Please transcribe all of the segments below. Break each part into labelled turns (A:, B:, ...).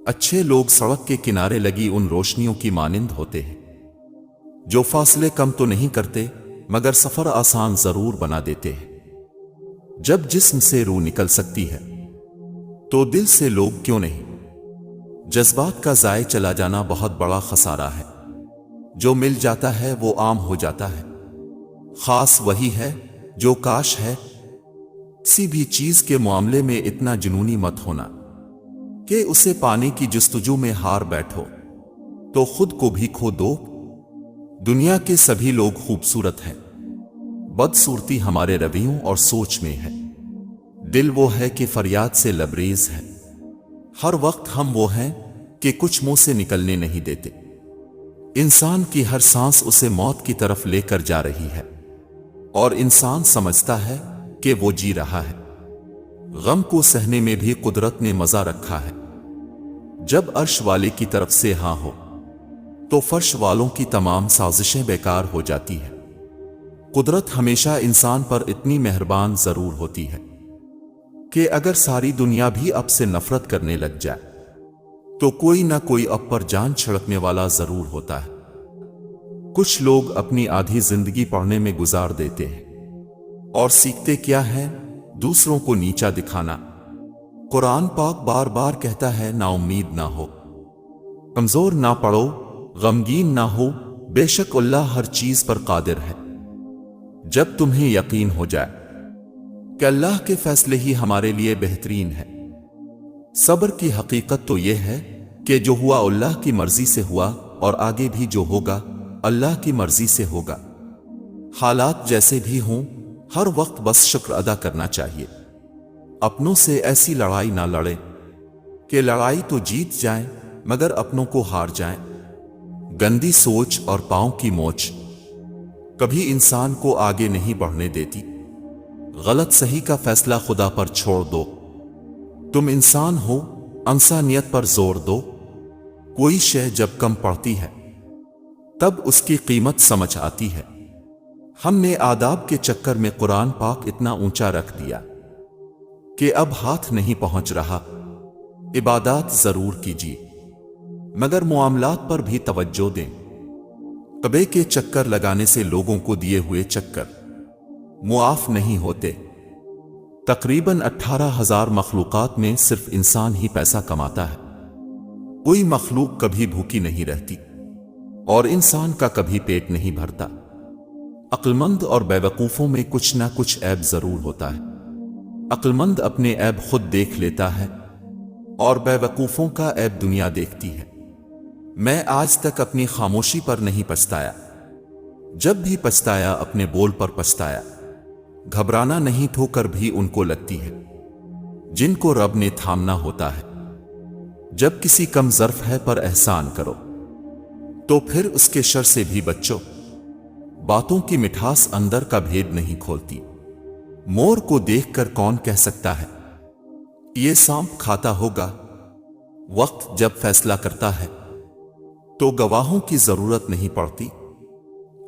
A: اچھے لوگ سڑک کے کنارے لگی ان روشنیوں کی مانند ہوتے ہیں جو فاصلے کم تو نہیں کرتے مگر سفر آسان ضرور بنا دیتے ہیں۔ جب جسم سے روح نکل سکتی ہے تو دل سے لوگ کیوں نہیں؟ جذبات کا ضائع چلا جانا بہت بڑا خسارہ ہے۔ جو مل جاتا ہے وہ عام ہو جاتا ہے۔ خاص وہی ہے جو کاش ہے۔ کسی بھی چیز کے معاملے میں اتنا جنونی مت ہونا کہ اسے پانے کی جستجو میں ہار بیٹھو تو خود کو بھی کھو دو۔ دنیا کے سبھی لوگ خوبصورت ہیں، بدصورتی ہمارے رویوں اور سوچ میں ہے۔ دل وہ ہے کہ فریاد سے لبریز ہے۔ ہر وقت ہم وہ ہیں کہ کچھ منہ سے نکلنے نہیں دیتے۔ انسان کی ہر سانس اسے موت کی طرف لے کر جا رہی ہے اور انسان سمجھتا ہے کہ وہ جی رہا ہے۔ غم کو سہنے میں بھی قدرت نے مزہ رکھا ہے۔ جب عرش والے کی طرف سے ہاں ہو تو فرش والوں کی تمام سازشیں بیکار ہو جاتی ہیں۔ قدرت ہمیشہ انسان پر اتنی مہربان ضرور ہوتی ہے کہ اگر ساری دنیا بھی اب سے نفرت کرنے لگ جائے تو کوئی نہ کوئی اب پر جان چھڑکنے والا ضرور ہوتا ہے۔ کچھ لوگ اپنی آدھی زندگی پڑھنے میں گزار دیتے ہیں اور سیکھتے کیا ہے؟ دوسروں کو نیچا دکھانا۔ قرآن پاک بار بار کہتا ہے نا امید نہ ہو، کمزور نہ پڑو، غمگین نہ ہو، بے شک اللہ ہر چیز پر قادر ہے۔ جب تمہیں یقین ہو جائے کہ اللہ کے فیصلے ہی ہمارے لیے بہترین ہے۔ صبر کی حقیقت تو یہ ہے کہ جو ہوا اللہ کی مرضی سے ہوا اور آگے بھی جو ہوگا اللہ کی مرضی سے ہوگا۔ حالات جیسے بھی ہوں ہر وقت بس شکر ادا کرنا چاہیے۔ اپنوں سے ایسی لڑائی نہ لڑیں کہ لڑائی تو جیت جائیں مگر اپنوں کو ہار جائیں۔ گندی سوچ اور پاؤں کی موچ کبھی انسان کو آگے نہیں بڑھنے دیتی۔ غلط صحیح کا فیصلہ خدا پر چھوڑ دو۔ تم انسان ہو، انسانیت پر زور دو۔ کوئی شے جب کم پڑتی ہے تب اس کی قیمت سمجھ آتی ہے۔ ہم نے آداب کے چکر میں قرآن پاک اتنا اونچا رکھ دیا کہ اب ہاتھ نہیں پہنچ رہا۔ عبادات ضرور کیجیے مگر معاملات پر بھی توجہ دیں۔ کعبے کے چکر لگانے سے لوگوں کو دیے ہوئے چکر معاف نہیں ہوتے۔ تقریباً 18,000 مخلوقات میں صرف انسان ہی پیسہ کماتا ہے۔ کوئی مخلوق کبھی بھوکی نہیں رہتی اور انسان کا کبھی پیٹ نہیں بھرتا۔ عقل مند اور بے وقوفوں میں کچھ نہ کچھ عیب ضرور ہوتا ہے۔ عقل مند اپنے عیب خود دیکھ لیتا ہے اور بے وقوفوں کا عیب دنیا دیکھتی ہے۔ میں آج تک اپنی خاموشی پر نہیں پچھتایا۔ جب بھی پچھتایا اپنے بول پر پچھتایا۔ گھبرانا نہیں ٹھوکر بھی ان کو لگتی ہے جن کو رب نے تھامنا ہوتا ہے۔ جب کسی کم ظرف ہے پر احسان کرو تو پھر اس کے شر سے بھی بچو۔ باتوں کی مٹھاس اندر کا بھید نہیں کھولتی۔ مور کو دیکھ کر کون کہہ سکتا ہے یہ سانپ کھاتا ہوگا؟ وقت جب فیصلہ کرتا ہے تو گواہوں کی ضرورت نہیں پڑتی۔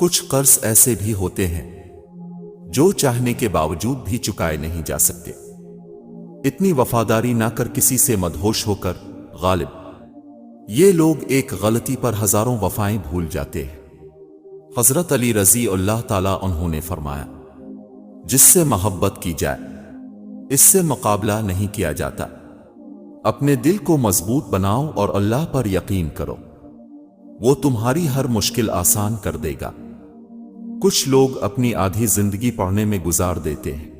A: کچھ قرض ایسے بھی ہوتے ہیں جو چاہنے کے باوجود بھی چکائے نہیں جا سکتے۔ اتنی وفاداری نہ کر کسی سے مدہوش ہو کر غالب۔ یہ لوگ ایک غلطی پر ہزاروں وفائیں بھول جاتے ہیں۔ حضرت علی رضی اللہ تعالیٰ عنہ نے فرمایا جس سے محبت کی جائے اس سے مقابلہ نہیں کیا جاتا۔ اپنے دل کو مضبوط بناؤ اور اللہ پر یقین کرو، وہ تمہاری ہر مشکل آسان کر دے گا۔ کچھ لوگ اپنی آدھی زندگی پڑھنے میں گزار دیتے ہیں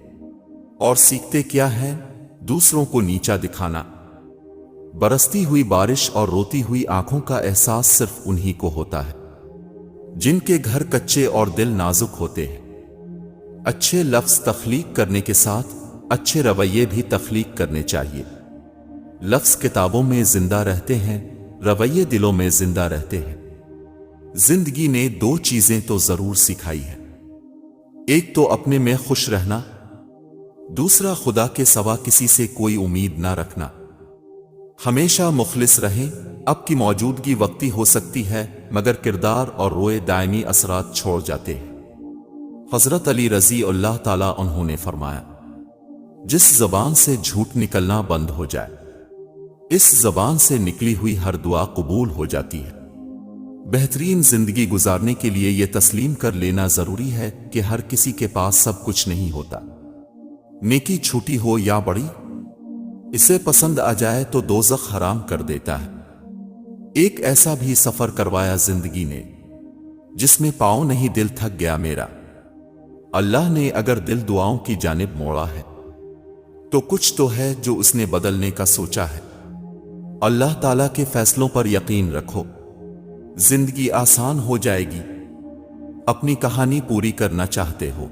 A: اور سیکھتے کیا ہے؟ دوسروں کو نیچا دکھانا۔ برستی ہوئی بارش اور روتی ہوئی آنکھوں کا احساس صرف انہی کو ہوتا ہے جن کے گھر کچے اور دل نازک ہوتے ہیں۔ اچھے لفظ تخلیق کرنے کے ساتھ اچھے رویے بھی تخلیق کرنے چاہیے۔ لفظ کتابوں میں زندہ رہتے ہیں، رویے دلوں میں زندہ رہتے ہیں۔ زندگی نے دو چیزیں تو ضرور سکھائی ہے، ایک تو اپنے میں خوش رہنا، دوسرا خدا کے سوا کسی سے کوئی امید نہ رکھنا۔ ہمیشہ مخلص رہیں۔ اب کی موجودگی وقتی ہو سکتی ہے مگر کردار اور روئے دائمی اثرات چھوڑ جاتے ہیں۔ حضرت علی رضی اللہ تعالیٰ عنہ نے فرمایا جس زبان سے جھوٹ نکلنا بند ہو جائے اس زبان سے نکلی ہوئی ہر دعا قبول ہو جاتی ہے۔ بہترین زندگی گزارنے کے لیے یہ تسلیم کر لینا ضروری ہے کہ ہر کسی کے پاس سب کچھ نہیں ہوتا۔ نیکی چھوٹی ہو یا بڑی، اسے پسند آ جائے تو دوزخ حرام کر دیتا ہے۔ ایک ایسا بھی سفر کروایا زندگی نے جس میں پاؤں نہیں دل تھک گیا میرا۔ اللہ نے اگر دل دعاؤں کی جانب موڑا ہے تو کچھ تو ہے جو اس نے بدلنے کا سوچا ہے۔ اللہ تعالیٰ کے فیصلوں پر یقین رکھو، زندگی آسان ہو جائے گی۔ اپنی کہانی پوری کرنا چاہتے ہو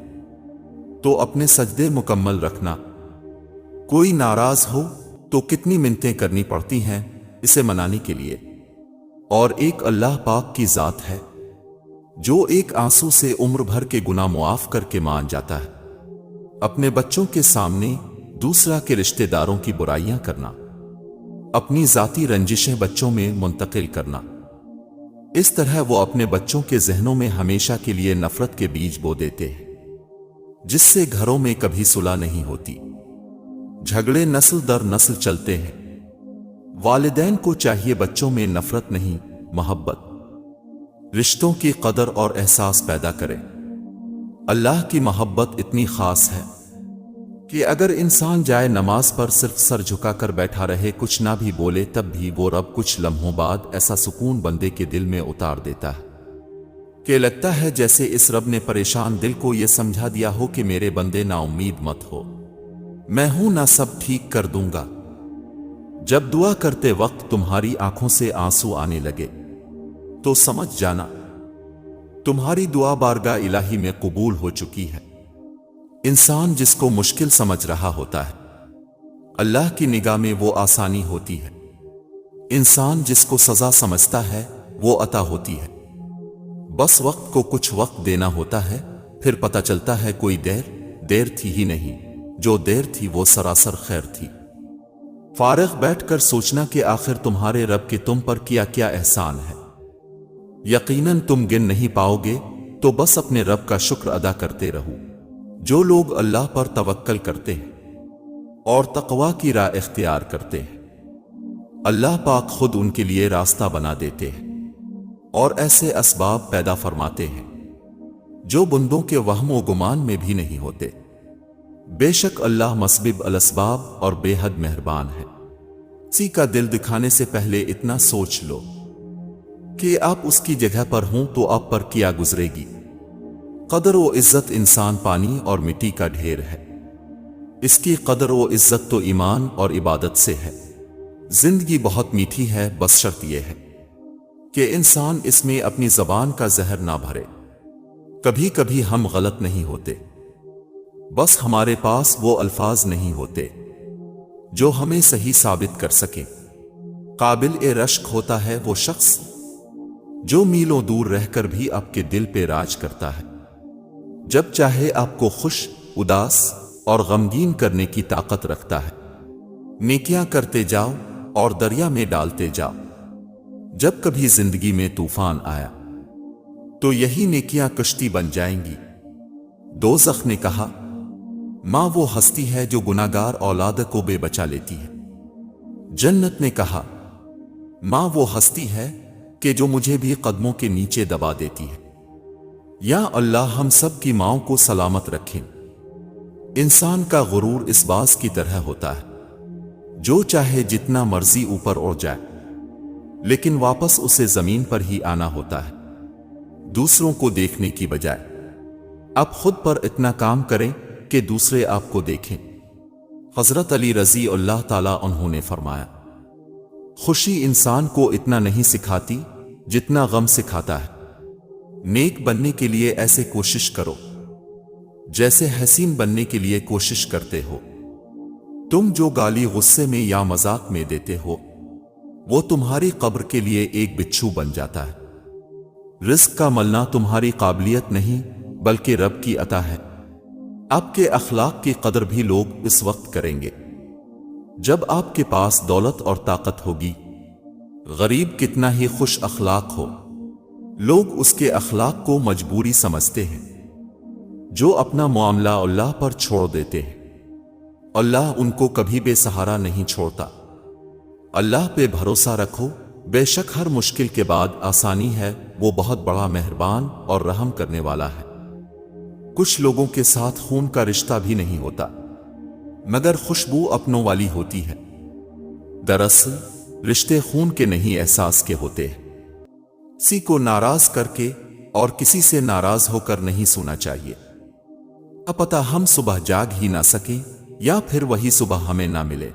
A: تو اپنے سجدے مکمل رکھنا۔ کوئی ناراض ہو تو کتنی منتیں کرنی پڑتی ہیں اسے منانے کے لیے، اور ایک اللہ پاک کی ذات ہے جو ایک آنسو سے عمر بھر کے گناہ معاف کر کے مان جاتا ہے۔ اپنے بچوں کے سامنے دوسرا کے رشتہ داروں کی برائیاں کرنا، اپنی ذاتی رنجشیں بچوں میں منتقل کرنا، اس طرح وہ اپنے بچوں کے ذہنوں میں ہمیشہ کے لیے نفرت کے بیج بو دیتے ہیں، جس سے گھروں میں کبھی صلح نہیں ہوتی، جھگڑے نسل در نسل چلتے ہیں۔ والدین کو چاہیے بچوں میں نفرت نہیں، محبت، رشتوں کی قدر اور احساس پیدا کریں۔ اللہ کی محبت اتنی خاص ہے کہ اگر انسان جائے نماز پر صرف سر جھکا کر بیٹھا رہے، کچھ نہ بھی بولے، تب بھی وہ رب کچھ لمحوں بعد ایسا سکون بندے کے دل میں اتار دیتا ہے کہ لگتا ہے جیسے اس رب نے پریشان دل کو یہ سمجھا دیا ہو کہ میرے بندے نا امید مت ہو، میں ہوں نا، سب ٹھیک کر دوں گا۔ جب دعا کرتے وقت تمہاری آنکھوں سے آنسو آنے لگے تو سمجھ جانا تمہاری دعا بارگاہ الہی میں قبول ہو چکی ہے۔ انسان جس کو مشکل سمجھ رہا ہوتا ہے، اللہ کی نگاہ میں وہ آسانی ہوتی ہے۔ انسان جس کو سزا سمجھتا ہے وہ عطا ہوتی ہے۔ بس وقت کو کچھ وقت دینا ہوتا ہے، پھر پتہ چلتا ہے کوئی دیر تھی ہی نہیں، جو دیر تھی وہ سراسر خیر تھی۔ فارغ بیٹھ کر سوچنا کہ آخر تمہارے رب کے تم پر کیا کیا احسان ہے، یقیناً تم گن نہیں پاؤ گے، تو بس اپنے رب کا شکر ادا کرتے رہو۔ جو لوگ اللہ پر توکل کرتے ہیں اور تقوی کی راہ اختیار کرتے ہیں، اللہ پاک خود ان کے لیے راستہ بنا دیتے ہیں اور ایسے اسباب پیدا فرماتے ہیں جو بندوں کے وہم و گمان میں بھی نہیں ہوتے۔ بے شک اللہ مسبب الاسباب اور بے حد مہربان ہے۔ کسی کا دل دکھانے سے پہلے اتنا سوچ لو کہ آپ اس کی جگہ پر ہوں تو آپ پر کیا گزرے گی۔ قدر و عزت انسان پانی اور مٹی کا ڈھیر ہے، اس کی قدر و عزت تو ایمان اور عبادت سے ہے۔ زندگی بہت میٹھی ہے، بس شرط یہ ہے کہ انسان اس میں اپنی زبان کا زہر نہ بھرے۔ کبھی کبھی ہم غلط نہیں ہوتے، بس ہمارے پاس وہ الفاظ نہیں ہوتے جو ہمیں صحیح ثابت کر سکیں۔ قابل رشک ہوتا ہے وہ شخص جو میلوں دور رہ کر بھی آپ کے دل پہ راج کرتا ہے۔ جب چاہے آپ کو خوش، اداس اور غمگین کرنے کی طاقت رکھتا ہے۔ نیکیاں کرتے جاؤ اور دریا میں ڈالتے جاؤ۔ جب کبھی زندگی میں طوفان آیا تو یہی نیکیاں کشتی بن جائیں گی۔ دوزخ نے کہا، ماں وہ ہستی ہے جو گناہگار اولاد کو بے بچا لیتی ہے۔ جنت نے کہا، ماں وہ ہستی ہے کہ جو مجھے بھی قدموں کے نیچے دبا دیتی ہے۔ یا اللہ ہم سب کی ماؤں کو سلامت رکھیں۔ انسان کا غرور اس باز کی طرح ہوتا ہے جو چاہے جتنا مرضی اوپر اڑ جائے، لیکن واپس اسے زمین پر ہی آنا ہوتا ہے۔ دوسروں کو دیکھنے کی بجائے آپ خود پر اتنا کام کریں کہ دوسرے آپ کو دیکھیں۔ حضرت علی رضی اللہ تعالیٰ عنہ نے فرمایا، خوشی انسان کو اتنا نہیں سکھاتی جتنا غم سکھاتا ہے۔ نیک بننے کے لیے ایسے کوشش کرو جیسے حسین بننے کے لیے کوشش کرتے ہو۔ تم جو گالی غصے میں یا مذاق میں دیتے ہو وہ تمہاری قبر کے لیے ایک بچھو بن جاتا ہے۔ رزق کا ملنا تمہاری قابلیت نہیں بلکہ رب کی عطا ہے۔ آپ کے اخلاق کی قدر بھی لوگ اس وقت کریں گے جب آپ کے پاس دولت اور طاقت ہوگی۔ غریب کتنا ہی خوش اخلاق ہو، لوگ اس کے اخلاق کو مجبوری سمجھتے ہیں۔ جو اپنا معاملہ اللہ پر چھوڑ دیتے ہیں، اللہ ان کو کبھی بے سہارا نہیں چھوڑتا۔ اللہ پہ بھروسہ رکھو، بے شک ہر مشکل کے بعد آسانی ہے، وہ بہت بڑا مہربان اور رحم کرنے والا ہے۔ کچھ لوگوں کے ساتھ خون کا رشتہ بھی نہیں ہوتا، مگر خوشبو اپنوں والی ہوتی ہے۔ دراصل رشتے خون کے نہیں، احساس کے ہوتے ہیں۔ کسی کو ناراض کر کے اور کسی سے ناراض ہو کر نہیں سونا چاہیے۔ پتہ ہم صبح جاگ ہی نہ سکیں یا پھر وہی صبح ہمیں نہ ملے،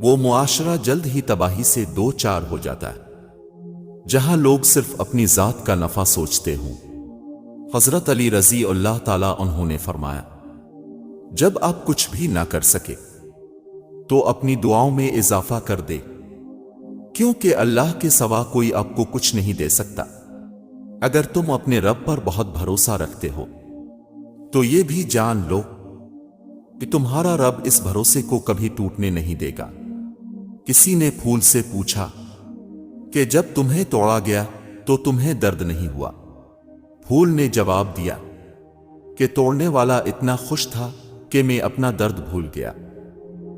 A: وہ معاشرہ جلد ہی تباہی سے دو چار ہو جاتا ہے، جہاں لوگ صرف اپنی ذات کا نفع سوچتے ہوں۔ حضرت علی رضی اللہ تعالیٰ عنہ نے فرمایا، جب آپ کچھ بھی نہ کر سکے تو اپنی دعاؤں میں اضافہ کر دے، کیونکہ اللہ کے سوا کوئی آپ کو کچھ نہیں دے سکتا۔ اگر تم اپنے رب پر بہت بھروسہ رکھتے ہو تو یہ بھی جان لو کہ تمہارا رب اس بھروسے کو کبھی ٹوٹنے نہیں دے گا۔ کسی نے پھول سے پوچھا کہ جب تمہیں توڑا گیا تو تمہیں درد نہیں ہوا؟ پھول نے جواب دیا کہ توڑنے والا اتنا خوش تھا کہ میں اپنا درد بھول گیا۔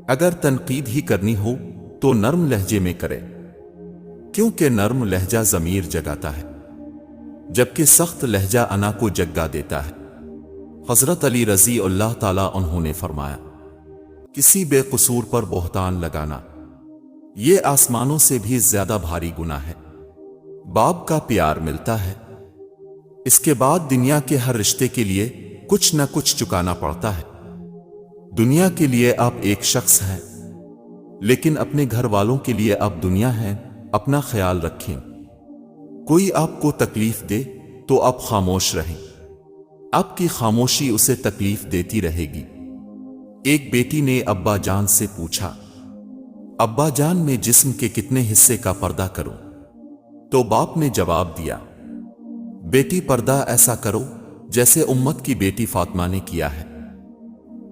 A: اگر تنقید ہی کرنی ہو تو نرم لہجے میں کرے، کیونکہ نرم لہجہ ضمیر جگاتا ہے، جبکہ سخت لہجہ انا کو جگا دیتا ہے۔ حضرت علی رضی اللہ تعالیٰ عنہ نے فرمایا، کسی بے قصور پر بہتان لگانا یہ آسمانوں سے بھی زیادہ بھاری گناہ ہے۔ باپ کا پیار ملتا ہے، اس کے بعد دنیا کے ہر رشتے کے لیے کچھ نہ کچھ چکانا پڑتا ہے۔ دنیا کے لیے آپ ایک شخص ہیں، لیکن اپنے گھر والوں کے لیے آپ دنیا ہیں۔ اپنا خیال رکھیں، کوئی آپ کو تکلیف دے تو آپ خاموش رہیں، آپ کی خاموشی اسے تکلیف دیتی رہے گی۔ ایک بیٹی نے ابا جان سے پوچھا، ابا جان میں جسم کے کتنے حصے کا پردہ کروں؟ تو باپ نے جواب دیا، بیٹی پردہ ایسا کرو جیسے امت کی بیٹی فاطمہ نے کیا ہے۔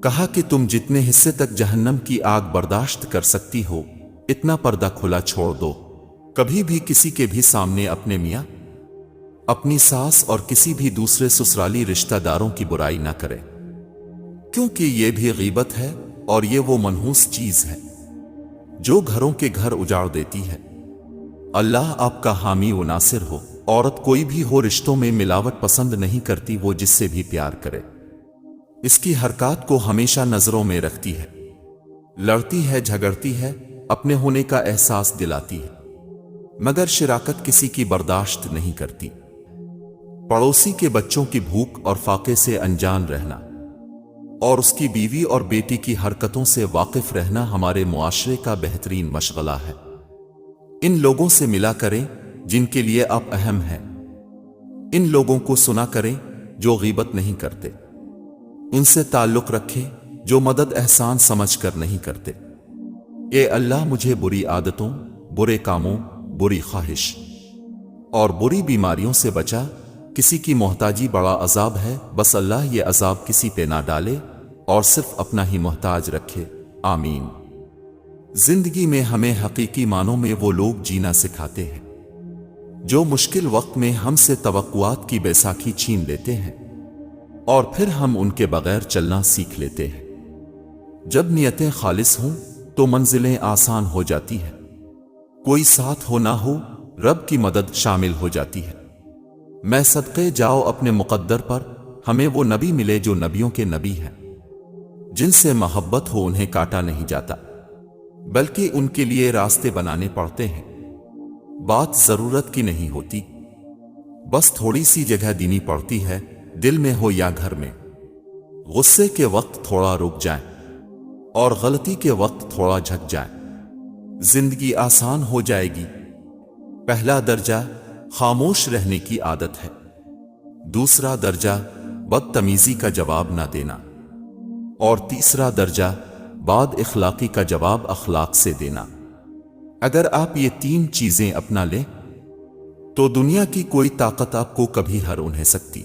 A: کہا کہ تم جتنے حصے تک جہنم کی آگ برداشت کر سکتی ہو اتنا پردہ کھلا چھوڑ دو۔ کبھی بھی کسی کے بھی سامنے اپنے میاں، اپنی ساس اور کسی بھی دوسرے سسرالی رشتہ داروں کی برائی نہ کرے، کیونکہ یہ بھی غیبت ہے اور یہ وہ منحوس چیز ہے جو گھروں کے گھر اجاڑ دیتی ہے۔ اللہ آپ کا حامی و ناصر ہو۔ عورت کوئی بھی ہو رشتوں میں ملاوٹ پسند نہیں کرتی، وہ جس سے بھی پیار کرے اس کی حرکات کو ہمیشہ نظروں میں رکھتی ہے، لڑتی ہے، جھگڑتی ہے، اپنے ہونے کا احساس دلاتی ہے، مگر شراکت کسی کی برداشت نہیں کرتی۔ پڑوسی کے بچوں کی بھوک اور فاقے سے انجان رہنا اور اس کی بیوی اور بیٹی کی حرکتوں سے واقف رہنا ہمارے معاشرے کا بہترین مشغلہ ہے۔ ان لوگوں سے ملا کریں جن کے لیے آپ اہم ہیں، ان لوگوں کو سنا کریں جو غیبت نہیں کرتے، ان سے تعلق رکھیں جو مدد احسان سمجھ کر نہیں کرتے۔ اے اللہ مجھے بری عادتوں، برے کاموں، بری خواہش اور بری بیماریوں سے بچا۔ کسی کی محتاجی بڑا عذاب ہے، بس اللہ یہ عذاب کسی پہ نہ ڈالے اور صرف اپنا ہی محتاج رکھے، آمین۔ زندگی میں ہمیں حقیقی معنوں میں وہ لوگ جینا سکھاتے ہیں جو مشکل وقت میں ہم سے توقعات کی بیساکھی چھین لیتے ہیں اور پھر ہم ان کے بغیر چلنا سیکھ لیتے ہیں۔ جب نیتیں خالص ہوں تو منزلیں آسان ہو جاتی ہیں، کوئی ساتھ ہو نہ ہو رب کی مدد شامل ہو جاتی ہے۔ میں صدقے جاؤ اپنے مقدر پر، ہمیں وہ نبی ملے جو نبیوں کے نبی ہیں، جن سے محبت ہو انہیں کاٹا نہیں جاتا بلکہ ان کے لیے راستے بنانے پڑتے ہیں۔ بات ضرورت کی نہیں ہوتی، بس تھوڑی سی جگہ دینی پڑتی ہے، دل میں ہو یا گھر میں۔ غصے کے وقت تھوڑا رک جائیں اور غلطی کے وقت تھوڑا جھک جائیں، زندگی آسان ہو جائے گی۔ پہلا درجہ خاموش رہنے کی عادت ہے، دوسرا درجہ بدتمیزی کا جواب نہ دینا، اور تیسرا درجہ بد اخلاقی کا جواب اخلاق سے دینا۔ اگر آپ یہ تین چیزیں اپنا لیں تو دنیا کی کوئی طاقت آپ کو کبھی ہر نہیں سکتی۔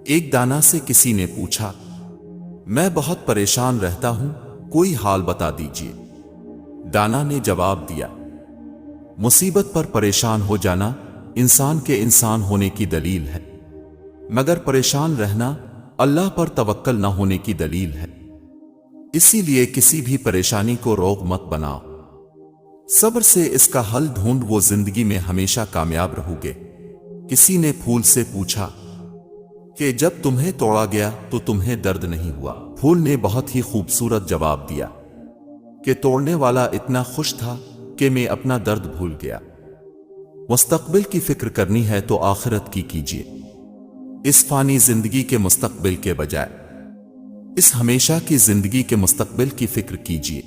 A: ایک دانا سے کسی نے پوچھا، میں بہت پریشان رہتا ہوں، کوئی حال بتا دیجیے۔ دانا نے جواب دیا، مصیبت پر پریشان ہو جانا انسان کے انسان ہونے کی دلیل ہے، مگر پریشان رہنا اللہ پر توکل نہ ہونے کی دلیل ہے۔ اسی لیے کسی بھی پریشانی کو روگ مت بناؤ، صبر سے اس کا حل ڈھونڈ، وہ زندگی میں ہمیشہ کامیاب رہو گے۔ کسی نے پھول سے پوچھا کہ جب تمہیں توڑا گیا تو تمہیں درد نہیں ہوا؟ پھول نے بہت ہی خوبصورت جواب دیا کہ توڑنے والا اتنا خوش تھا کہ میں اپنا درد بھول گیا۔ مستقبل کی فکر کرنی ہے تو آخرت کی کیجیے، اس فانی زندگی کے مستقبل کے بجائے اس ہمیشہ کی زندگی کے مستقبل کی فکر کیجیے،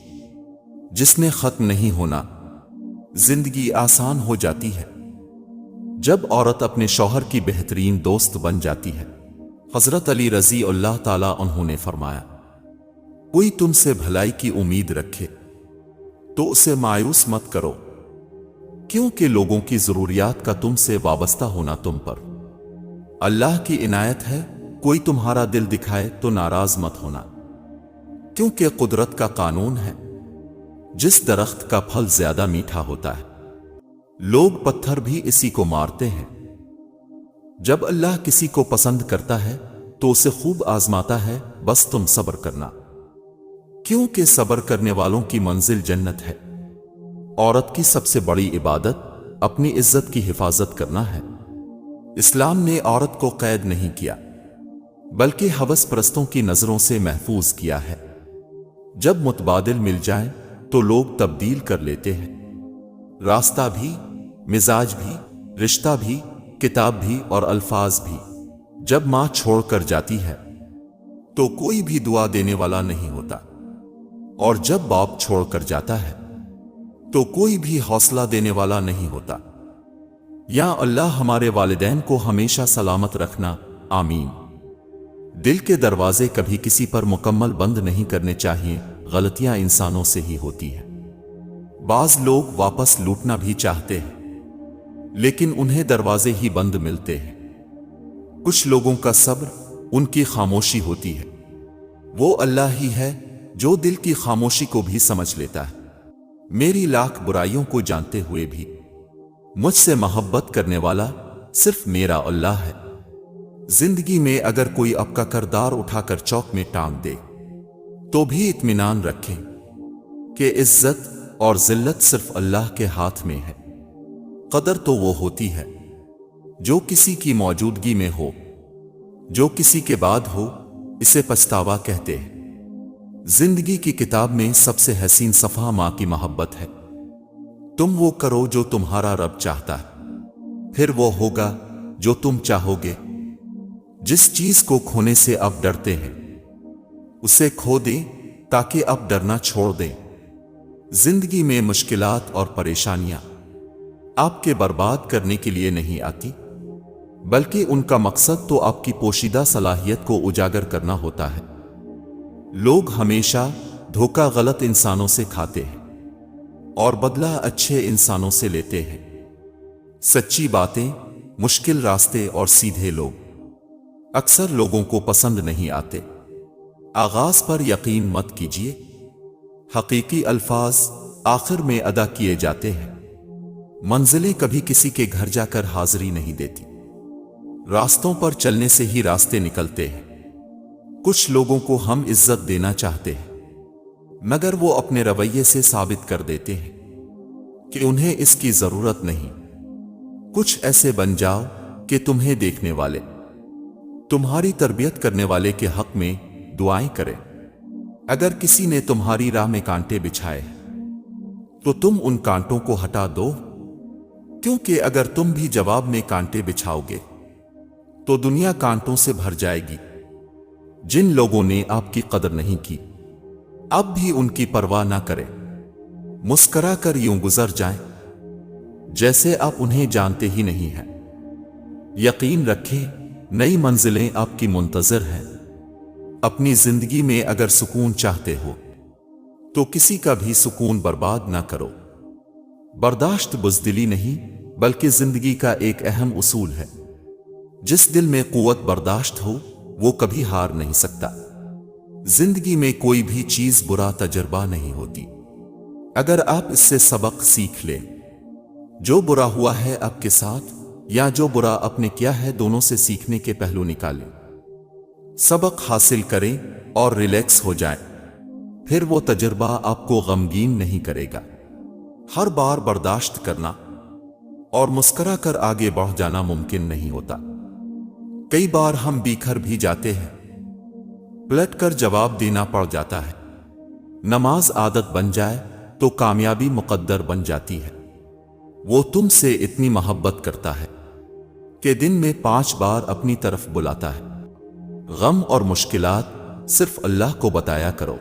A: جس نے ختم نہیں ہونا۔ زندگی آسان ہو جاتی ہے جب عورت اپنے شوہر کی بہترین دوست بن جاتی ہے۔ حضرت علی رضی اللہ تعالی عنہ نے فرمایا، کوئی تم سے بھلائی کی امید رکھے تو اسے مایوس مت کرو، کیونکہ لوگوں کی ضروریات کا تم سے وابستہ ہونا تم پر اللہ کی عنایت ہے۔ کوئی تمہارا دل دکھائے تو ناراض مت ہونا، کیونکہ قدرت کا قانون ہے، جس درخت کا پھل زیادہ میٹھا ہوتا ہے لوگ پتھر بھی اسی کو مارتے ہیں۔ جب اللہ کسی کو پسند کرتا ہے تو اسے خوب آزماتا ہے، بس تم صبر کرنا، کیونکہ صبر کرنے والوں کی منزل جنت ہے۔ عورت کی سب سے بڑی عبادت اپنی عزت کی حفاظت کرنا ہے۔ اسلام نے عورت کو قید نہیں کیا، بلکہ ہوس پرستوں کی نظروں سے محفوظ کیا ہے۔ جب متبادل مل جائیں تو لوگ تبدیل کر لیتے ہیں، راستہ بھی، مزاج بھی، رشتہ بھی، کتاب بھی اور الفاظ بھی۔ جب ماں چھوڑ کر جاتی ہے تو کوئی بھی دعا دینے والا نہیں ہوتا، اور جب باپ چھوڑ کر جاتا ہے تو کوئی بھی حوصلہ دینے والا نہیں ہوتا۔ یا اللہ ہمارے والدین کو ہمیشہ سلامت رکھنا، آمین۔ دل کے دروازے کبھی کسی پر مکمل بند نہیں کرنے چاہیے، غلطیاں انسانوں سے ہی ہوتی ہیں۔ بعض لوگ واپس لوٹنا بھی چاہتے ہیں، لیکن انہیں دروازے ہی بند ملتے ہیں۔ کچھ لوگوں کا صبر ان کی خاموشی ہوتی ہے، وہ اللہ ہی ہے جو دل کی خاموشی کو بھی سمجھ لیتا ہے۔ میری لاکھ برائیوں کو جانتے ہوئے بھی مجھ سے محبت کرنے والا صرف میرا اللہ ہے۔ زندگی میں اگر کوئی آپ کا کردار اٹھا کر چوک میں ٹانگ دے تو بھی اطمینان رکھیں کہ عزت اور ذلت صرف اللہ کے ہاتھ میں ہے۔ قدر تو وہ ہوتی ہے جو کسی کی موجودگی میں ہو، جو کسی کے بعد ہو اسے پچھتاوا کہتے ہیں۔ زندگی کی کتاب میں سب سے حسین صفحہ ماں کی محبت ہے۔ تم وہ کرو جو تمہارا رب چاہتا ہے، پھر وہ ہوگا جو تم چاہو گے۔ جس چیز کو کھونے سے آپ ڈرتے ہیں اسے کھو دیں تاکہ آپ ڈرنا چھوڑ دیں۔ زندگی میں مشکلات اور پریشانیاں آپ کے برباد کرنے کے لیے نہیں آتی، بلکہ ان کا مقصد تو آپ کی پوشیدہ صلاحیت کو اجاگر کرنا ہوتا ہے۔ لوگ ہمیشہ دھوکہ غلط انسانوں سے کھاتے ہیں اور بدلہ اچھے انسانوں سے لیتے ہیں۔ سچی باتیں، مشکل راستے اور سیدھے لوگ اکثر لوگوں کو پسند نہیں آتے۔ آغاز پر یقین مت کیجیے، حقیقی الفاظ آخر میں ادا کیے جاتے ہیں۔ منزلیں کبھی کسی کے گھر جا کر حاضری نہیں دیتی، راستوں پر چلنے سے ہی راستے نکلتے ہیں۔ کچھ لوگوں کو ہم عزت دینا چاہتے ہیں، مگر وہ اپنے رویے سے ثابت کر دیتے ہیں کہ انہیں اس کی ضرورت نہیں۔ کچھ ایسے بن جاؤ کہ تمہیں دیکھنے والے، تمہاری تربیت کرنے والے کے حق میں دعائیں کریں۔ اگر کسی نے تمہاری راہ میں کانٹے بچھائے تو تم ان کانٹوں کو ہٹا دو، کیونکہ اگر تم بھی جواب میں کانٹے بچھاؤ گے تو دنیا کانٹوں سے بھر جائے گی۔ جن لوگوں نے آپ کی قدر نہیں کی اب بھی ان کی پرواہ نہ کریں، مسکرا کر یوں گزر جائیں جیسے آپ انہیں جانتے ہی نہیں ہیں۔ یقین رکھیں نئی منزلیں آپ کی منتظر ہیں۔ اپنی زندگی میں اگر سکون چاہتے ہو تو کسی کا بھی سکون برباد نہ کرو۔ برداشت بزدلی نہیں بلکہ زندگی کا ایک اہم اصول ہے۔ جس دل میں قوت برداشت ہو وہ کبھی ہار نہیں سکتا۔ زندگی میں کوئی بھی چیز برا تجربہ نہیں ہوتی اگر آپ اس سے سبق سیکھ لیں۔ جو برا ہوا ہے آپ کے ساتھ یا جو برا آپ نے کیا ہے، دونوں سے سیکھنے کے پہلو نکالیں، سبق حاصل کریں اور ریلیکس ہو جائیں، پھر وہ تجربہ آپ کو غمگین نہیں کرے گا۔ ہر بار برداشت کرنا اور مسکرا کر آگے بڑھ جانا ممکن نہیں ہوتا۔ کئی بار ہم بکھر بھی جاتے ہیں، پلٹ کر جواب دینا پڑ جاتا ہے۔ نماز عادت بن جائے تو کامیابی مقدر بن جاتی ہے۔ وہ تم سے اتنی محبت کرتا ہے کہ دن میں 5 بار اپنی طرف بلاتا ہے۔ غم اور مشکلات صرف اللہ کو بتایا کرو،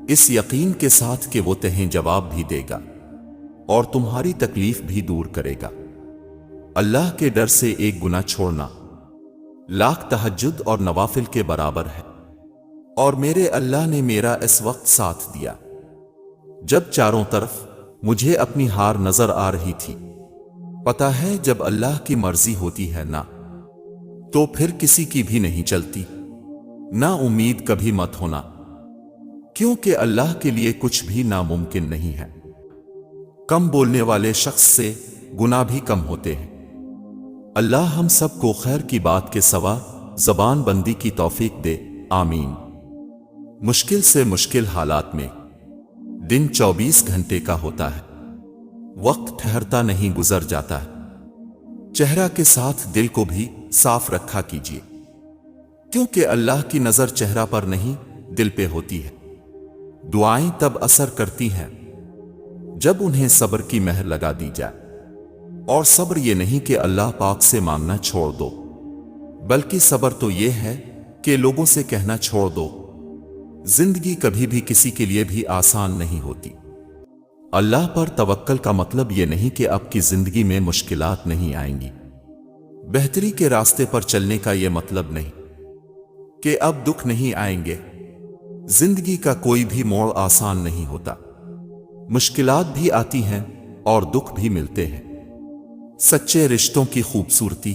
A: اس یقین کے ساتھ کہ وہ تہیں جواب بھی دے گا اور تمہاری تکلیف بھی دور کرے گا۔ اللہ کے ڈر سے ایک گناہ چھوڑنا لاکھ تہجد اور نوافل کے برابر ہے۔ اور میرے اللہ نے میرا اس وقت ساتھ دیا جب چاروں طرف مجھے اپنی ہار نظر آ رہی تھی۔ پتہ ہے جب اللہ کی مرضی ہوتی ہے نا تو پھر کسی کی بھی نہیں چلتی۔ نا امید کبھی مت ہونا، کیونکہ اللہ کے لیے کچھ بھی ناممکن نہیں ہے۔ کم بولنے والے شخص سے گناہ بھی کم ہوتے ہیں۔ اللہ ہم سب کو خیر کی بات کے سوا زبان بندی کی توفیق دے، آمین۔ مشکل سے مشکل حالات میں دن 24 گھنٹے کا ہوتا ہے، وقت ٹھہرتا نہیں، گزر جاتا ہے۔ چہرہ کے ساتھ دل کو بھی صاف رکھا کیجیے، کیونکہ اللہ کی نظر چہرہ پر نہیں دل پہ ہوتی ہے۔ دعائیں تب اثر کرتی ہیں جب انہیں صبر کی مہر لگا دی جائے۔ اور صبر یہ نہیں کہ اللہ پاک سے مانگنا چھوڑ دو، بلکہ صبر تو یہ ہے کہ لوگوں سے کہنا چھوڑ دو۔ زندگی کبھی بھی کسی کے لیے بھی آسان نہیں ہوتی۔ اللہ پر توکل کا مطلب یہ نہیں کہ آپ کی زندگی میں مشکلات نہیں آئیں گی۔ بہتری کے راستے پر چلنے کا یہ مطلب نہیں کہ اب دکھ نہیں آئیں گے۔ زندگی کا کوئی بھی موڑ آسان نہیں ہوتا، مشکلات بھی آتی ہیں اور دکھ بھی ملتے ہیں۔ سچے رشتوں کی خوبصورتی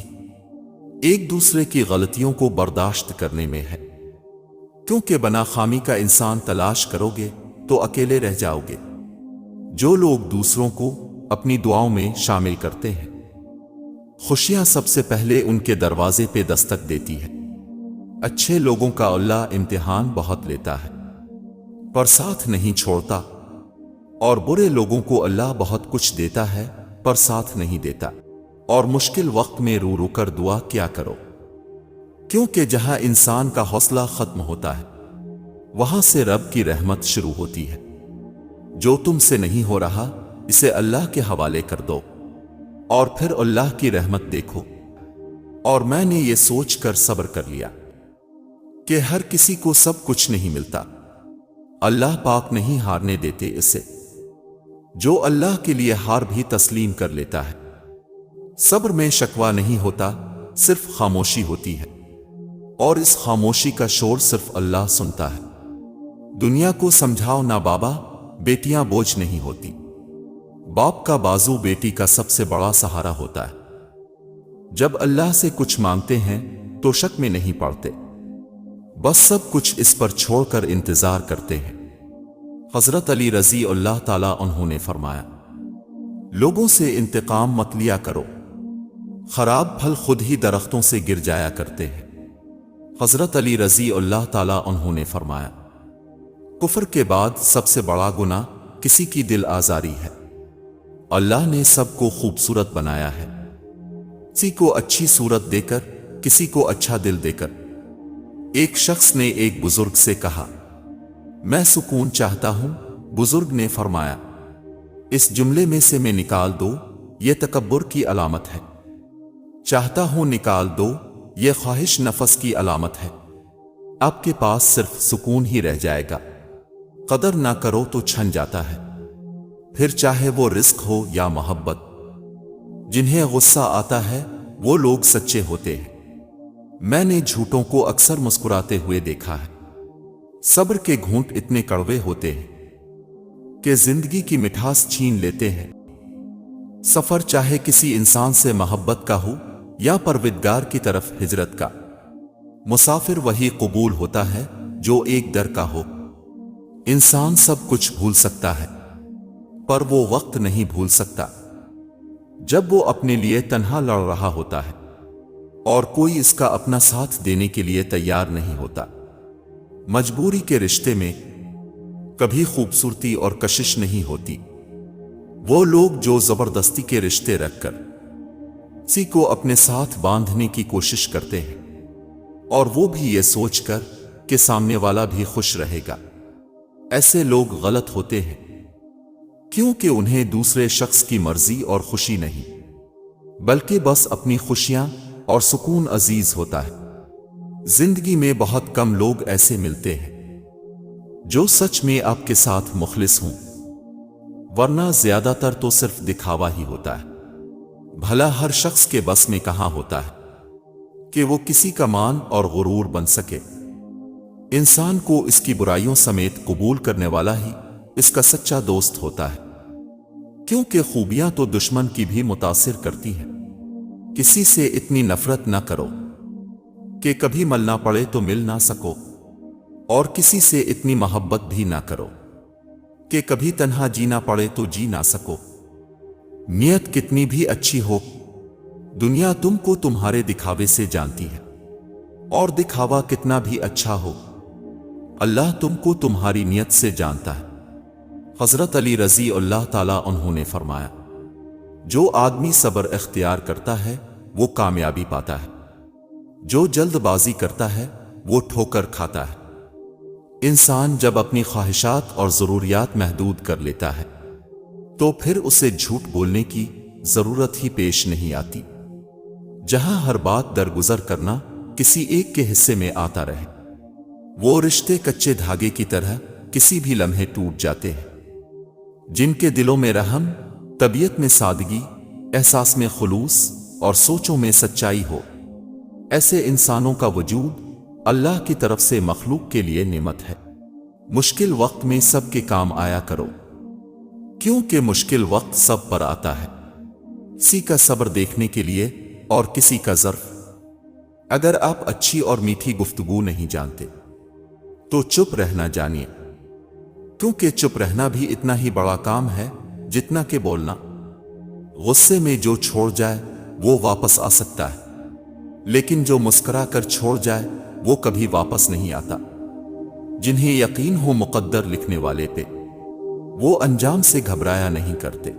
A: ایک دوسرے کی غلطیوں کو برداشت کرنے میں ہے، کیونکہ بنا خامی کا انسان تلاش کرو گے تو اکیلے رہ جاؤ گے۔ جو لوگ دوسروں کو اپنی دعاؤں میں شامل کرتے ہیں، خوشیاں سب سے پہلے ان کے دروازے پہ دستک دیتی ہے۔ اچھے لوگوں کا اللہ امتحان بہت لیتا ہے پر ساتھ نہیں چھوڑتا، اور برے لوگوں کو اللہ بہت کچھ دیتا ہے پر ساتھ نہیں دیتا۔ اور مشکل وقت میں رو رو کر دعا کیا کرو، کیونکہ جہاں انسان کا حوصلہ ختم ہوتا ہے وہاں سے رب کی رحمت شروع ہوتی ہے۔ جو تم سے نہیں ہو رہا اسے اللہ کے حوالے کر دو اور پھر اللہ کی رحمت دیکھو۔ اور میں نے یہ سوچ کر صبر کر لیا کہ ہر کسی کو سب کچھ نہیں ملتا، اللہ پاک نہیں ہارنے دیتے اسے جو اللہ کے لیے ہار بھی تسلیم کر لیتا ہے۔ صبر میں شکوہ نہیں ہوتا، صرف خاموشی ہوتی ہے، اور اس خاموشی کا شور صرف اللہ سنتا ہے۔ دنیا کو سمجھاؤ نا بابا، بیٹیاں بوجھ نہیں ہوتی۔ باپ کا بازو بیٹی کا سب سے بڑا سہارا ہوتا ہے۔ جب اللہ سے کچھ مانگتے ہیں تو شک میں نہیں پڑتے، بس سب کچھ اس پر چھوڑ کر انتظار کرتے ہیں۔ حضرت علی رضی اللہ تعالیٰ عنہ نے فرمایا، لوگوں سے انتقام مت لیا کرو، خراب پھل خود ہی درختوں سے گر جایا کرتے ہیں۔ حضرت علی رضی اللہ تعالیٰ عنہ نے فرمایا، کفر کے بعد سب سے بڑا گناہ کسی کی دل آزاری ہے۔ اللہ نے سب کو خوبصورت بنایا ہے، کسی کو اچھی صورت دے کر، کسی کو اچھا دل دے کر۔ ایک شخص نے ایک بزرگ سے کہا، میں سکون چاہتا ہوں۔ بزرگ نے فرمایا، اس جملے میں سے میں نکال دو، یہ تکبر کی علامت ہے۔ چاہتا ہوں نکال دو، یہ خواہش نفس کی علامت ہے۔ آپ کے پاس صرف سکون ہی رہ جائے گا۔ قدر نہ کرو تو چھن جاتا ہے، پھر چاہے وہ رزق ہو یا محبت۔ جنہیں غصہ آتا ہے وہ لوگ سچے ہوتے ہیں۔ میں نے جھوٹوں کو اکثر مسکراتے ہوئے دیکھا ہے۔ صبر کے گھونٹ اتنے کڑوے ہوتے ہیں کہ زندگی کی مٹھاس چھین لیتے ہیں۔ سفر چاہے کسی انسان سے محبت کا ہو یا پروردگار کی طرف ہجرت کا، مسافر وہی قبول ہوتا ہے جو ایک در کا ہو۔ انسان سب کچھ بھول سکتا ہے پر وہ وقت نہیں بھول سکتا جب وہ اپنے لیے تنہا لڑ رہا ہوتا ہے اور کوئی اس کا اپنا ساتھ دینے کے لیے تیار نہیں ہوتا۔ مجبوری کے رشتے میں کبھی خوبصورتی اور کشش نہیں ہوتی، وہ لوگ جو زبردستی کے رشتے رکھ کر کسی کو اپنے ساتھ باندھنے کی کوشش کرتے ہیں، اور وہ بھی یہ سوچ کر کہ سامنے والا بھی خوش رہے گا، ایسے لوگ غلط ہوتے ہیں، کیونکہ انہیں دوسرے شخص کی مرضی اور خوشی نہیں بلکہ بس اپنی خوشیاں اور سکون عزیز ہوتا ہے۔ زندگی میں بہت کم لوگ ایسے ملتے ہیں جو سچ میں آپ کے ساتھ مخلص ہوں، ورنہ زیادہ تر تو صرف دکھاوا ہی ہوتا ہے۔ بھلا ہر شخص کے بس میں کہاں ہوتا ہے کہ وہ کسی کا مان اور غرور بن سکے؟ انسان کو اس کی برائیوں سمیت قبول کرنے والا ہی اس کا سچا دوست ہوتا ہے، کیونکہ خوبیاں تو دشمن کی بھی متاثر کرتی ہیں۔ کسی سے اتنی نفرت نہ کرو کہ کبھی ملنا پڑے تو مل نہ سکو، اور کسی سے اتنی محبت بھی نہ کرو کہ کبھی تنہا جینا پڑے تو جی نہ سکو۔ نیت کتنی بھی اچھی ہو، دنیا تم کو تمہارے دکھاوے سے جانتی ہے، اور دکھاوا کتنا بھی اچھا ہو، اللہ تم کو تمہاری نیت سے جانتا ہے۔ حضرت علی رضی اللہ تعالیٰ عنہ نے فرمایا، جو آدمی صبر اختیار کرتا ہے وہ کامیابی پاتا ہے، جو جلد بازی کرتا ہے وہ ٹھوکر کھاتا ہے۔ انسان جب اپنی خواہشات اور ضروریات محدود کر لیتا ہے تو پھر اسے جھوٹ بولنے کی ضرورت ہی پیش نہیں آتی۔ جہاں ہر بات درگزر کرنا کسی ایک کے حصے میں آتا رہے، وہ رشتے کچے دھاگے کی طرح کسی بھی لمحے ٹوٹ جاتے ہیں۔ جن کے دلوں میں رحم، طبیعت میں سادگی، احساس میں خلوص اور سوچوں میں سچائی ہو، ایسے انسانوں کا وجود اللہ کی طرف سے مخلوق کے لیے نعمت ہے۔ مشکل وقت میں سب کے کام آیا کرو، کیونکہ مشکل وقت سب پر آتا ہے، کسی کا صبر دیکھنے کے لیے اور کسی کا ظرف۔ اگر آپ اچھی اور میٹھی گفتگو نہیں جانتے تو چپ رہنا جانیے، کیونکہ چپ رہنا بھی اتنا ہی بڑا کام ہے جتنا کہ بولنا۔ غصے میں جو چھوڑ جائے وہ واپس آ سکتا ہے، لیکن جو مسکرا کر چھوڑ جائے وہ کبھی واپس نہیں آتا۔ جنہیں یقین ہو مقدر لکھنے والے پہ، وہ انجام سے گھبرایا نہیں کرتے۔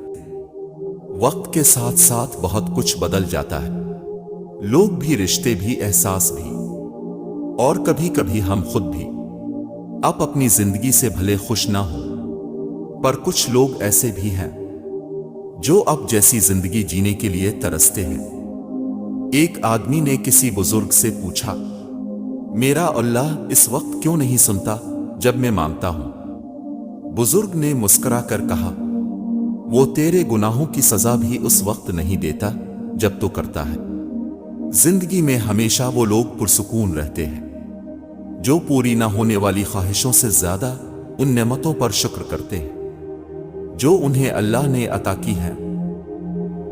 A: وقت کے ساتھ ساتھ بہت کچھ بدل جاتا ہے، لوگ بھی، رشتے بھی، احساس بھی، اور کبھی کبھی ہم خود بھی۔ آپ اپنی زندگی سے بھلے خوش نہ ہوں، پر کچھ لوگ ایسے بھی ہیں جو آپ جیسی زندگی جینے کے لیے ترستے ہیں۔ ایک آدمی نے کسی بزرگ سے پوچھا، میرا اللہ اس وقت کیوں نہیں سنتا جب میں مانگتا ہوں؟ بزرگ نے مسکرا کر کہا، وہ تیرے گناہوں کی سزا بھی اس وقت نہیں دیتا جب تو کرتا ہے۔ زندگی میں ہمیشہ وہ لوگ پرسکون رہتے ہیں جو پوری نہ ہونے والی خواہشوں سے زیادہ ان نعمتوں پر شکر کرتے ہیں جو انہیں اللہ نے عطا کی ہیں۔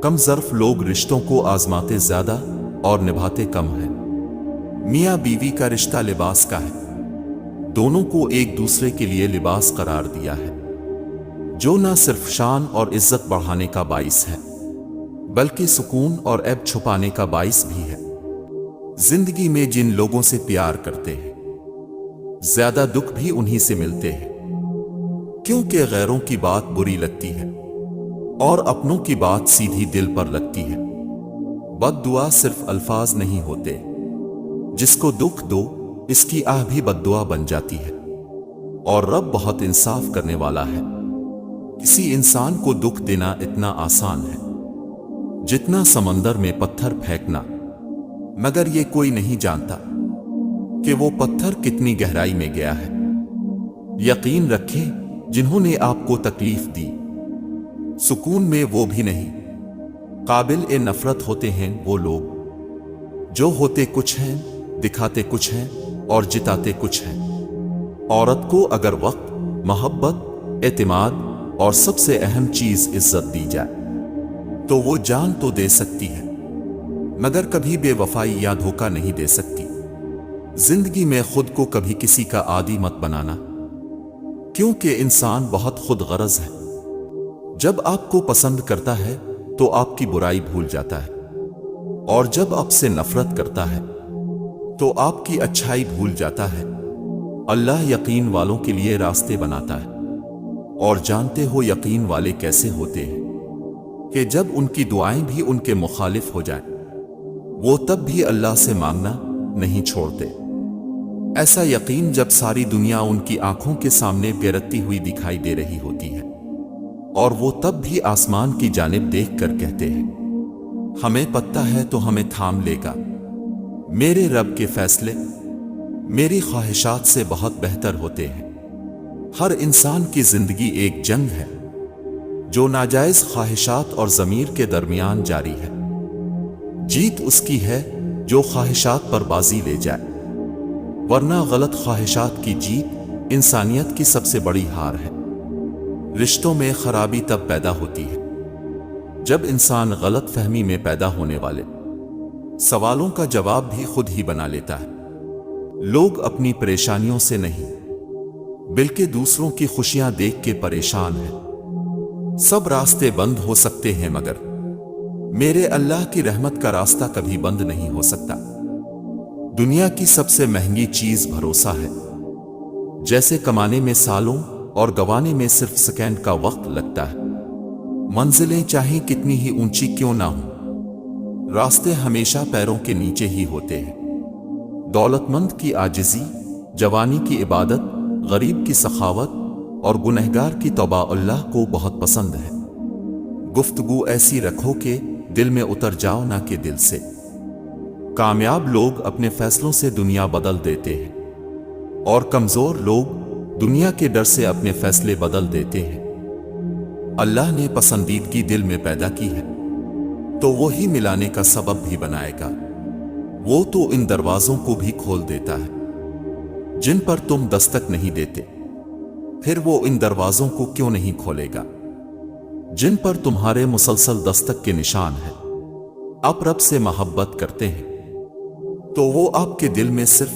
A: کم ظرف لوگ رشتوں کو آزماتے زیادہ اور نبھاتے کم ہیں۔ میاں بیوی کا رشتہ لباس کا ہے، دونوں کو ایک دوسرے کے لیے لباس قرار دیا ہے، جو نہ صرف شان اور عزت بڑھانے کا باعث ہے بلکہ سکون اور عیب چھپانے کا باعث بھی ہے۔ زندگی میں جن لوگوں سے پیار کرتے ہیں زیادہ دکھ بھی انہی سے ملتے ہیں، کیونکہ غیروں کی بات بری لگتی ہے اور اپنوں کی بات سیدھی دل پر لگتی ہے۔ بد دعا صرف الفاظ نہیں ہوتے، جس کو دکھ دو اس کی آہ بھی بد دعا بن جاتی ہے، اور رب بہت انصاف کرنے والا ہے۔ کسی انسان کو دکھ دینا اتنا آسان ہے جتنا سمندر میں پتھر پھینکنا، مگر یہ کوئی نہیں جانتا کہ وہ پتھر کتنی گہرائی میں گیا ہے۔ یقین رکھیں، جنہوں نے آپ کو تکلیف دی، سکون میں وہ بھی نہیں، قابل نفرت ہوتے ہیں وہ لوگ جو ہوتے کچھ ہیں، دکھاتے کچھ ہیں اور جتاتے کچھ ہیں۔ عورت کو اگر وقت، محبت، اعتماد اور سب سے اہم چیز عزت دی جائے تو وہ جان تو دے سکتی ہے، مگر کبھی بے وفائی یا دھوکہ نہیں دے سکتی۔ زندگی میں خود کو کبھی کسی کا عادی مت بنانا، کیونکہ انسان بہت خود غرض ہے۔ جب آپ کو پسند کرتا ہے تو آپ کی برائی بھول جاتا ہے، اور جب آپ سے نفرت کرتا ہے تو آپ کی اچھائی بھول جاتا ہے۔ اللہ یقین والوں کے لیے راستے بناتا ہے، اور جانتے ہو یقین والے کیسے ہوتے ہیں۔ کہ جب ان کی دعائیں بھی ان کے مخالف ہو جائیں وہ تب بھی اللہ سے مانگنا نہیں چھوڑتے۔ ایسا یقین جب ساری دنیا ان کی آنکھوں کے سامنے گرتی ہوئی دکھائی دے رہی ہوتی ہے اور وہ تب بھی آسمان کی جانب دیکھ کر کہتے ہیں ہمیں پتہ ہے تو ہمیں تھام لے گا۔ میرے رب کے فیصلے میری خواہشات سے بہت بہتر ہوتے ہیں۔ ہر انسان کی زندگی ایک جنگ ہے جو ناجائز خواہشات اور ضمیر کے درمیان جاری ہے۔ جیت اس کی ہے جو خواہشات پر بازی لے جائے، ورنہ غلط خواہشات کی جیت انسانیت کی سب سے بڑی ہار ہے۔ رشتوں میں خرابی تب پیدا ہوتی ہے جب انسان غلط فہمی میں پیدا ہونے والے سوالوں کا جواب بھی خود ہی بنا لیتا ہے۔ لوگ اپنی پریشانیوں سے نہیں بلکہ دوسروں کی خوشیاں دیکھ کے پریشان ہیں۔ سب راستے بند ہو سکتے ہیں مگر میرے اللہ کی رحمت کا راستہ کبھی بند نہیں ہو سکتا۔ دنیا کی سب سے مہنگی چیز بھروسہ ہے۔ جیسے کمانے میں سالوں اور گوانے میں صرف سیکنڈ کا وقت لگتا ہے۔ منزلیں چاہیں کتنی ہی اونچی کیوں نہ ہوں، راستے ہمیشہ پیروں کے نیچے ہی ہوتے ہیں۔ دولت مند کی عاجزی، جوانی کی عبادت، غریب کی سخاوت اور گنہگار کی توبہ اللہ کو بہت پسند ہے۔ گفتگو ایسی رکھو کہ دل میں اتر جاؤ نہ کہ دل سے۔ کامیاب لوگ اپنے فیصلوں سے دنیا بدل دیتے ہیں اور کمزور لوگ دنیا کے ڈر سے اپنے فیصلے بدل دیتے ہیں۔ اللہ نے پسندیدگی دل میں پیدا کی ہے تو وہی ملانے کا سبب بھی بنائے گا۔ وہ تو ان دروازوں کو بھی کھول دیتا ہے جن پر تم دستک نہیں دیتے، پھر وہ ان دروازوں کو کیوں نہیں کھولے گا جن پر تمہارے مسلسل دستک کے نشان ہیں۔ آپ رب سے محبت کرتے ہیں تو وہ آپ کے دل میں صرف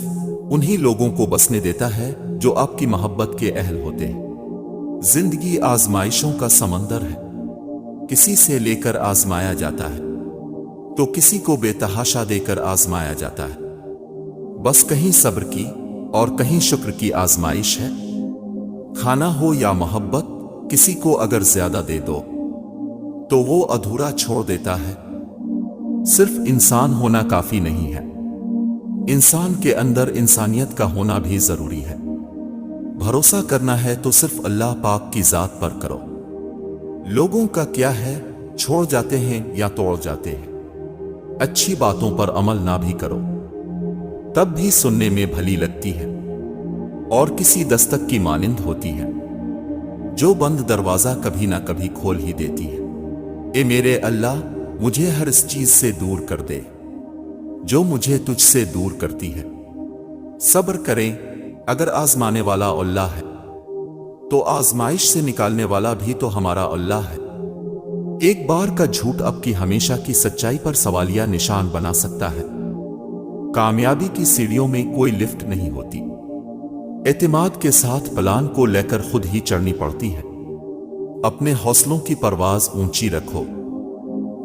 A: انہی لوگوں کو بسنے دیتا ہے جو آپ کی محبت کے اہل ہوتے ہیں۔ زندگی آزمائشوں کا سمندر ہے، کسی سے لے کر آزمایا جاتا ہے تو کسی کو بے تحاشا دے کر آزمایا جاتا ہے۔ بس کہیں صبر کی اور کہیں شکر کی آزمائش ہے۔ کھانا ہو یا محبت، کسی کو اگر زیادہ دے دو تو وہ ادھورا چھوڑ دیتا ہے۔ صرف انسان ہونا کافی نہیں ہے، انسان کے اندر انسانیت کا ہونا بھی ضروری ہے۔ بھروسہ کرنا ہے تو صرف اللہ پاک کی ذات پر کرو۔ لوگوں کا کیا ہے، چھوڑ جاتے ہیں یا توڑ جاتے ہیں۔ اچھی باتوں پر عمل نہ بھی کرو تب بھی سننے میں بھلی لگتی ہے اور کسی دستک کی مانند ہوتی ہے جو بند دروازہ کبھی نہ کبھی کھول ہی دیتی ہے۔ اے میرے اللہ، مجھے ہر اس چیز سے دور کر دے جو مجھے تجھ سے دور کرتی ہے۔ صبر کریں، اگر آزمانے والا اللہ ہے تو آزمائش سے نکالنے والا بھی تو ہمارا اللہ ہے۔ ایک بار کا جھوٹ اب کی ہمیشہ کی سچائی پر سوالیہ نشان بنا سکتا ہے۔ کامیابی کی سیڑھیوں میں کوئی لفٹ نہیں ہوتی، اعتماد کے ساتھ پلان کو لے کر خود ہی چڑھنی پڑتی ہے۔ اپنے حوصلوں کی پرواز اونچی رکھو،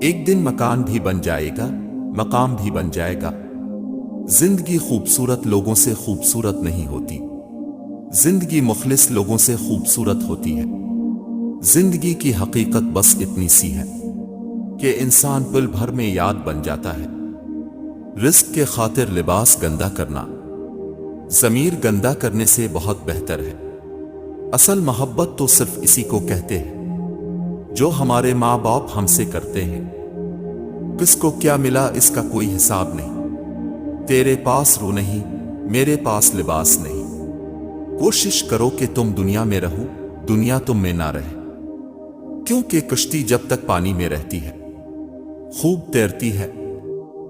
A: ایک دن مکان بھی بن جائے گا، مقام بھی بن جائے گا۔ زندگی خوبصورت لوگوں سے خوبصورت نہیں ہوتی، زندگی مخلص لوگوں سے خوبصورت ہوتی ہے۔ زندگی کی حقیقت بس اتنی سی ہے کہ انسان پل بھر میں یاد بن جاتا ہے۔ رزق کے خاطر لباس گندا کرنا ضمیر گندا کرنے سے بہت بہتر ہے۔ اصل محبت تو صرف اسی کو کہتے ہیں جو ہمارے ماں باپ ہم سے کرتے ہیں۔ کس کو کیا ملا اس کا کوئی حساب نہیں، تیرے پاس رو نہیں، میرے پاس لباس نہیں۔ کوشش کرو کہ تم دنیا میں رہو، دنیا تم میں نہ رہے، کیونکہ کشتی جب تک پانی میں رہتی ہے خوب تیرتی ہے،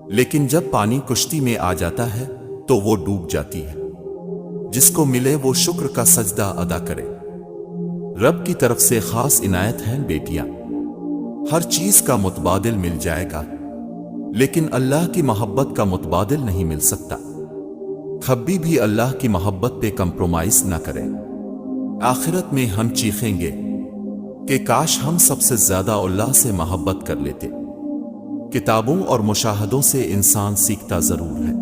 A: لیکن جب پانی کشتی میں آ جاتا ہے تو وہ ڈوب جاتی ہے۔ جس کو ملے وہ شکر کا سجدہ ادا کرے۔ رب کی طرف سے خاص عنایت ہیں بیٹیاں، ہر چیز کا متبادل مل جائے گا لیکن اللہ کی محبت کا متبادل نہیں مل سکتا۔ کبھی بھی اللہ کی محبت پہ کمپرومائز نہ کریں۔ آخرت میں ہم چیخیں گے کہ کاش ہم سب سے زیادہ اللہ سے محبت کر لیتے۔ کتابوں اور مشاہدوں سے انسان سیکھتا ضرور ہے،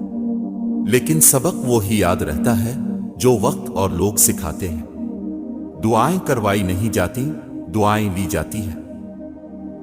A: لیکن سبق وہی یاد رہتا ہے جو وقت اور لوگ سکھاتے ہیں۔ دعائیں کروائی نہیں جاتی، دعائیں لی جاتی ہیں۔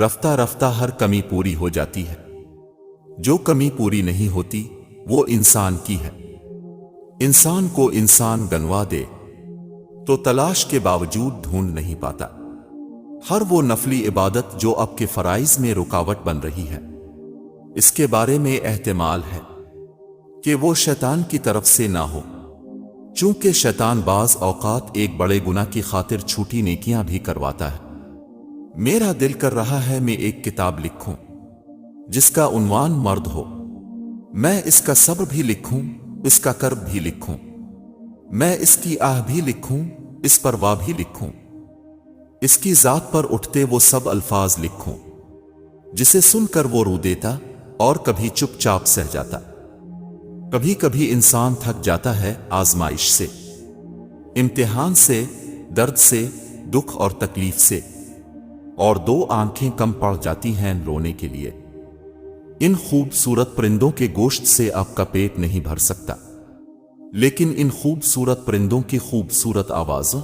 A: رفتہ رفتہ ہر کمی پوری ہو جاتی ہے۔ جو کمی پوری نہیں ہوتی وہ انسان کی ہے۔ انسان کو انسان گنوا دے تو تلاش کے باوجود ڈھونڈ نہیں پاتا۔ ہر وہ نفلی عبادت جو اب کے فرائض میں رکاوٹ بن رہی ہے، اس کے بارے میں احتمال ہے کہ وہ شیطان کی طرف سے نہ ہو، چونکہ شیطان بعض اوقات ایک بڑے گناہ کی خاطر چھوٹی نیکیاں بھی کرواتا ہے۔ میرا دل کر رہا ہے میں ایک کتاب لکھوں جس کا عنوان مرد ہو۔ میں اس کا صبر بھی لکھوں، اس کا کرب بھی لکھوں، میں اس کی آہ بھی لکھوں، اس پر واہ بھی لکھوں، اس کی ذات پر اٹھتے وہ سب الفاظ لکھوں جسے سن کر وہ رو دیتا اور کبھی چپ چاپ سہ جاتا۔ کبھی کبھی انسان تھک جاتا ہے آزمائش سے، امتحان سے، درد سے، دکھ اور تکلیف سے، اور دو آنکھیں کم پڑ جاتی ہیں رونے کے لیے۔ ان خوبصورت پرندوں کے گوشت سے آپ کا پیٹ نہیں بھر سکتا، لیکن ان خوبصورت پرندوں کی خوبصورت آوازوں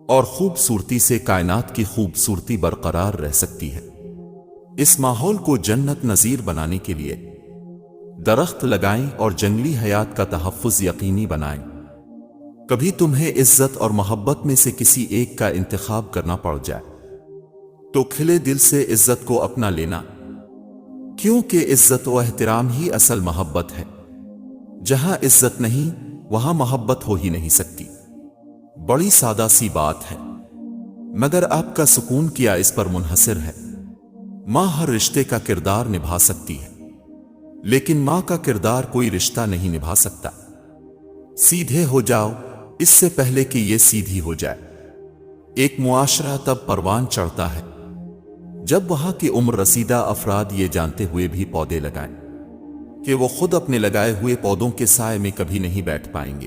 A: اور خوبصورتی سے کائنات کی خوبصورتی برقرار رہ سکتی ہے۔ اس ماحول کو جنت نظیر بنانے کے لیے درخت لگائیں اور جنگلی حیات کا تحفظ یقینی بنائیں۔ کبھی تمہیں عزت اور محبت میں سے کسی ایک کا انتخاب کرنا پڑ جائے تو کھلے دل سے عزت کو اپنا لینا، کیونکہ عزت و احترام ہی اصل محبت ہے۔ جہاں عزت نہیں وہاں محبت ہو ہی نہیں سکتی۔ بڑی سادہ سی بات ہے، مگر آپ کا سکون کیا اس پر منحصر ہے۔ ماں ہر رشتے کا کردار نبھا سکتی ہے، لیکن ماں کا کردار کوئی رشتہ نہیں نبھا سکتا۔ سیدھے ہو جاؤ اس سے پہلے کہ یہ سیدھی ہو جائے۔ ایک معاشرہ تب پروان چڑھتا ہے جب وہاں کی عمر رسیدہ افراد یہ جانتے ہوئے بھی پودے لگائیں کہ وہ خود اپنے لگائے ہوئے پودوں کے سائے میں کبھی نہیں بیٹھ پائیں گے۔